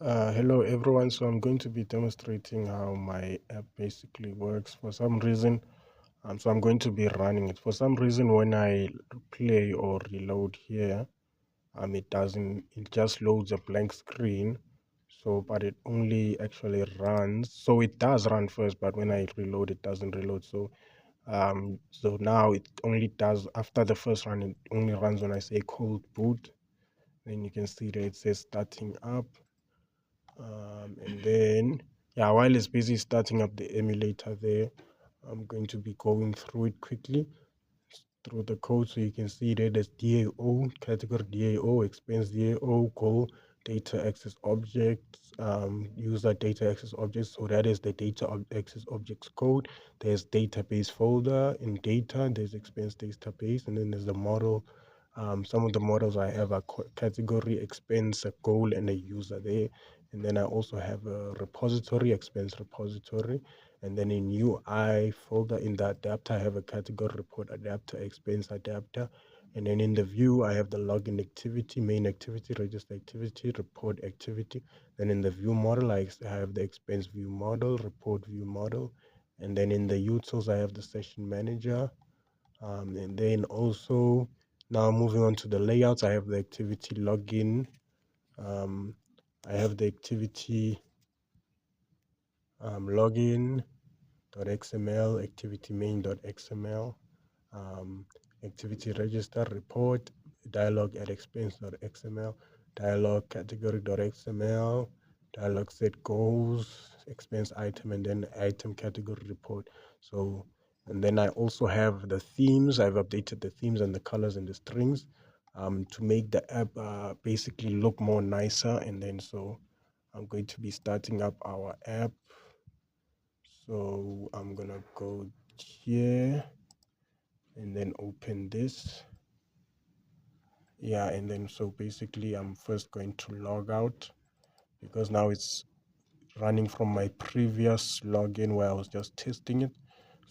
Hello everyone. So I'm going to be demonstrating how my app basically works. For some reason, so I'm going to be running it. For some reason, when I play or reload here, it doesn't. It just loads a blank screen. So, but it only actually runs. So it does run first, but when I reload, it doesn't reload. So now it only does after the first run. It only runs when I say cold boot. Then you can see that it says starting up. And then, yeah, while it's busy starting up the emulator there, I'm going to be going through it quickly through the code so you can see that there's DAO, category DAO, expense DAO, goal, data access objects, user data access objects. So that is the access objects code. There's database folder in data, there's expense database, and then there's the model. Some of the models I have a category, expense, a goal, and a user there. And then I also have a repository, expense repository. And then in UI folder in the adapter, I have a category report adapter, expense adapter. And then in the view, I have the login activity, main activity, register activity, report activity. Then in the view model, I have the expense view model, report view model. And then in the utils, I have the session manager. And then also now moving on to the layouts, I have the activity login. I have the activity login .xml, activity main.xml, um, activity register report, dialog at expense.xml, dialog category.xml, dialog set goals, expense item, and then item category report. So, and then I also have the themes. I've updated the themes and the colors and the strings to make the app basically look more nicer. And then so I'm going to be starting up our app. So I'm gonna go here and then open this. Yeah, and then so basically I'm first going to log out because now it's running from my previous login where I was just testing it.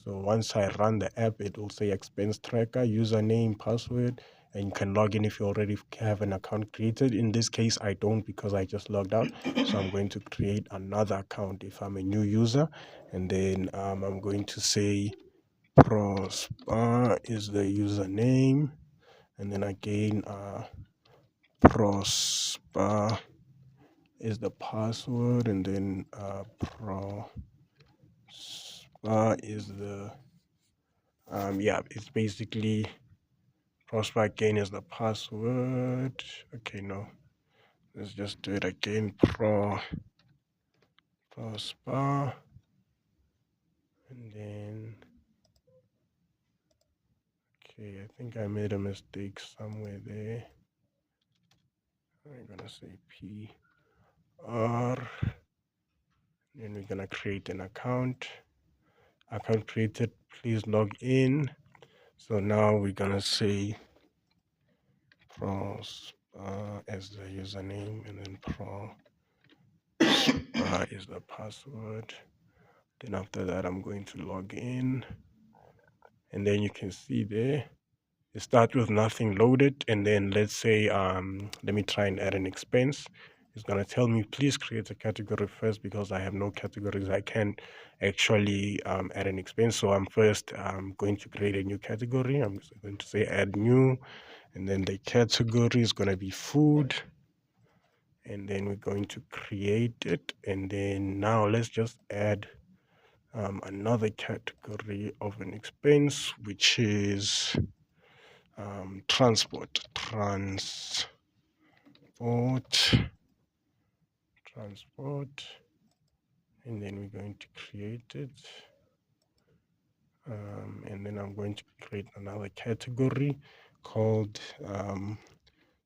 So once I run the app, it will say expense tracker, username, password, and you can log in if you already have an account created. In this case, I don't because I just logged out. So I'm going to create another account if I'm a new user. And then I'm going to say Prosper is the username. And then again, Prosper is the password. And then Prosper is the yeah, it's basically Prosper again is the password. Okay, no, let's just do it again. Prosper, and then okay, I think I made a mistake somewhere there. I'm gonna say PR. Then we're gonna create an account created, please log in. So now we're gonna say pros as the username, and then pro is the password. Then after that I'm going to log in, and then you can see there it starts with nothing loaded. And then let's say let me try and add an expense. It's going to tell me please create a category first because I have no categories. I can't actually add an expense. So I'm first going to create a new category. I'm going to say add new, and then the category is going to be food, and then we're going to create it. And then now let's just add another category of an expense, which is transport, and then we're going to create it. And then I'm going to create another category called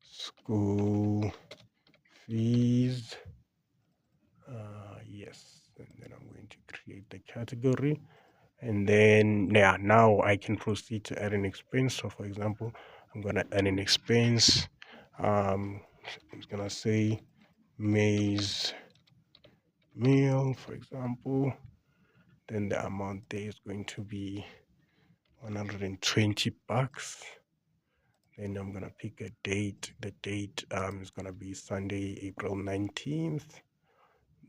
school fees. Yes, and then I'm going to create the category. And then yeah, now I can proceed to add an expense. So for example, I'm gonna add an expense. I'm gonna say maize meal, for example. Then the amount there is going to be 120 bucks. Then I'm gonna pick a date. The date is gonna be Sunday, April 19th.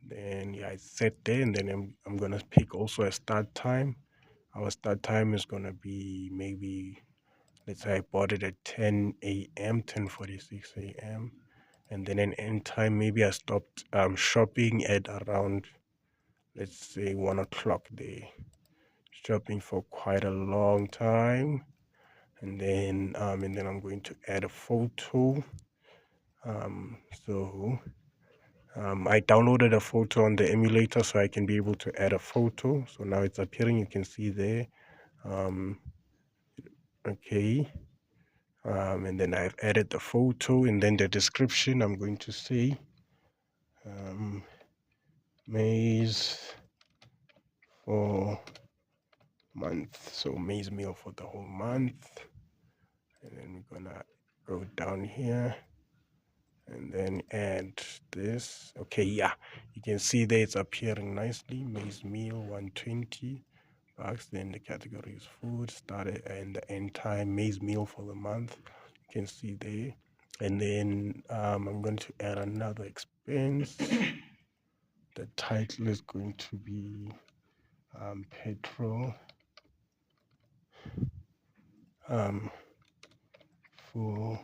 Then yeah, it's set there, and then I'm gonna pick also a start time. Our start time is gonna be maybe, let's say I bought it at 10 a.m., 10:46 a.m., and then an end time. Maybe I stopped shopping at around, let's say, 1 o'clock. There, shopping for quite a long time, and then I'm going to add a photo. Um, so I downloaded a photo on the emulator so I can be able to add a photo. So now it's appearing. You can see there. Um, okay. And then I've added the photo, and then the description. I'm going to say um, maize for month. So maize meal for the whole month. And then we're gonna go down here and then add this. Okay, yeah, you can see there it's appearing nicely. Maize meal 120 bucks. Then the category is food, started, and the end time maize meal for the month. You can see there. And then I'm going to add another expense. The title is going to be petrol full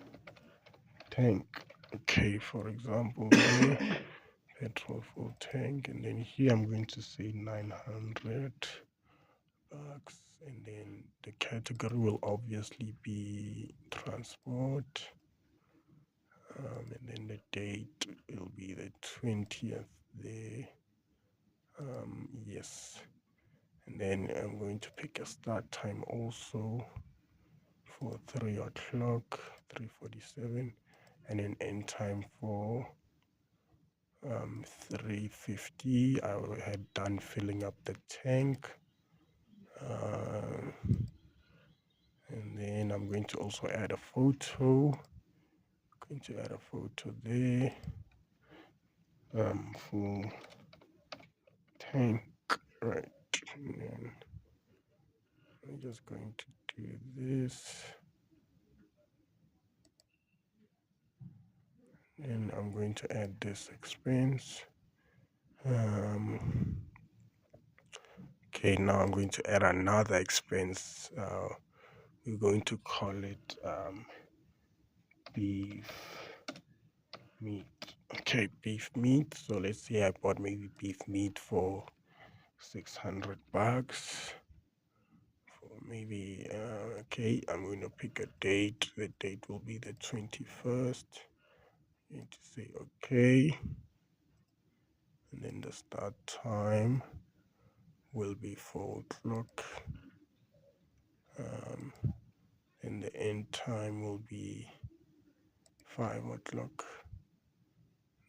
tank. Okay, for example, there, petrol full tank, and then here I'm going to say 900 bucks, and then the category will obviously be transport. And then the date will be the 20th there. Yes. And then I'm going to pick a start time also for 3 o'clock, 3:47, and an end time for 3:50. I had done filling up the tank. And then I'm going to also add a photo. Going to add a photo there. Full tank, right? And then I'm just going to do this. And I'm going to add this expense. Okay, now I'm going to add another expense. We're going to call it beef meat. Okay, beef meat. So let's say I bought maybe beef meat for 600 bucks. For maybe, okay, I'm going to pick a date. The date will be the 21st. I'm going to say okay. And then the start time will be 4 o'clock. And the end time will be 5 o'clock.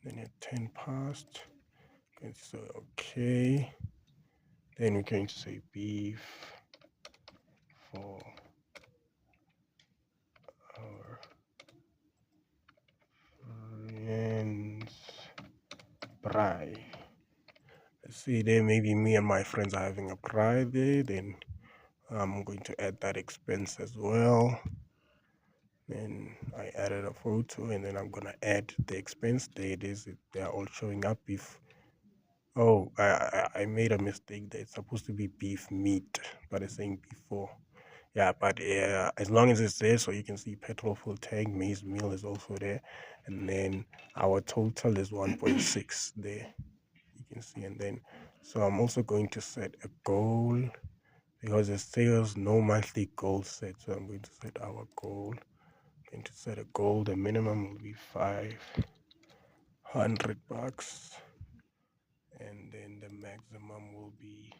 Then at 10 past, going to say okay. Then we're going to say beef for our friends braai. Let's see there, maybe me and my friends are having a braai there. Then I'm going to add that expense as well. Then I added a photo, and then I'm gonna add the expense. There it is. They're all showing up. Beef. Oh, I made a mistake there. It's supposed to be beef meat, but it's saying before. Yeah, but as long as it's there, so you can see petrol full tank, maize meal is also there, and then our total is 1.6 there. You can see, and then so I'm also going to set a goal because it says no monthly goal set. So I'm going to set our goal. Going to set a goal. The minimum will be 500 bucks, and then the maximum will be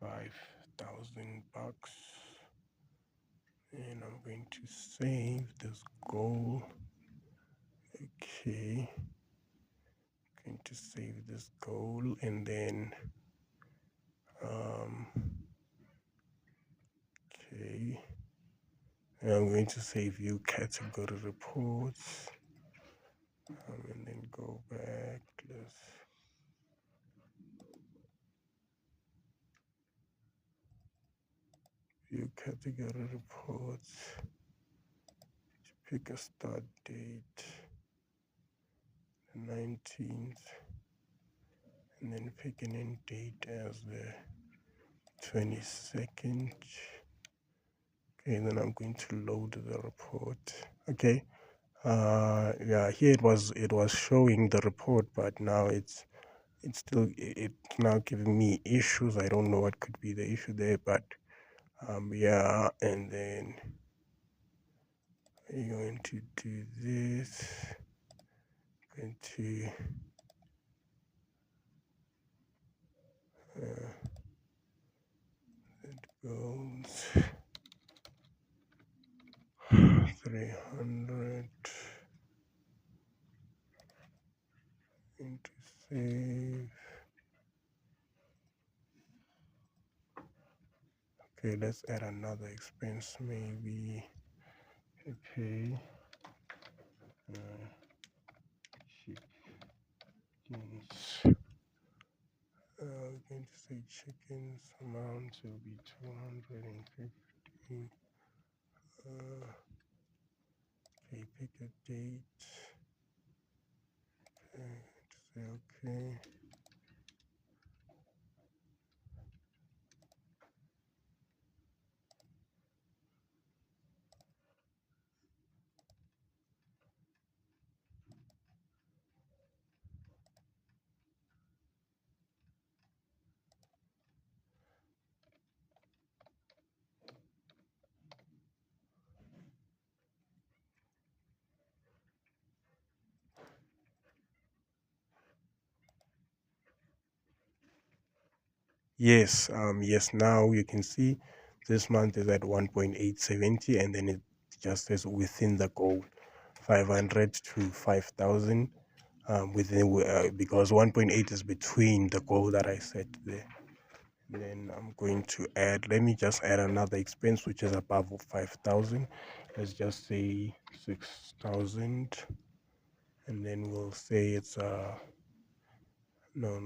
5,000 bucks. And I'm going to save this goal. Okay, going to save this goal, and then okay, and I'm going to save view category reports, and then go back. Let's view category reports. Pick a start date, the 19th, and then pick an end date as the 22nd. Okay, then I'm going to load the report. Okay. Yeah, here it was showing the report, but now it's now giving me issues. I don't know what could be the issue there, but yeah, and then I'm going to do this. Going to it goes 300 into save. Okay, let's add another expense, maybe pay chickens. We're going to say chickens amount will be 250. Okay, pick a date. Okay, say okay. Yes, now you can see this month is at 1.870, and then it just says within the goal 500 to 5,000, because 1.8 is between the goal that I set there. Then I'm going to add, let me just add another expense which is above 5,000. Let's just say 6,000, and then we'll say it's no,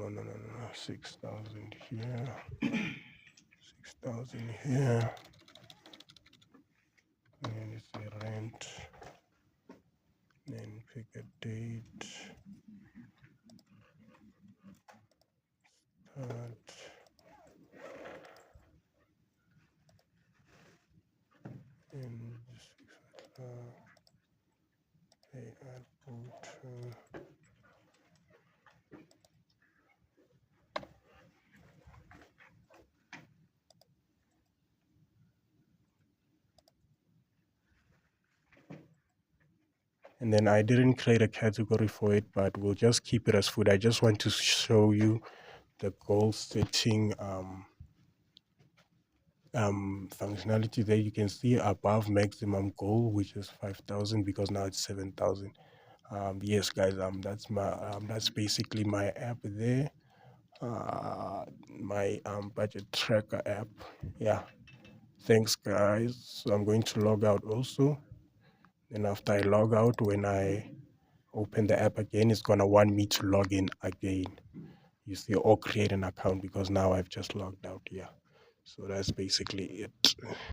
6,000 here, 6,000 here, and it's a rent. Then pick a date, start, and pay output. And then I didn't create a category for it, but we'll just keep it as food. I just want to show you the goal setting functionality. There you can see above maximum goal, which is 5,000, because now it's 7,000. Yes guys, that's basically my app there, my budget tracker app. Yeah, thanks guys. So I'm going to log out also. Then after I log out, when I open the app again, it's gonna want me to log in again, you see, or create an account, because now I've just logged out. Yeah, so that's basically it.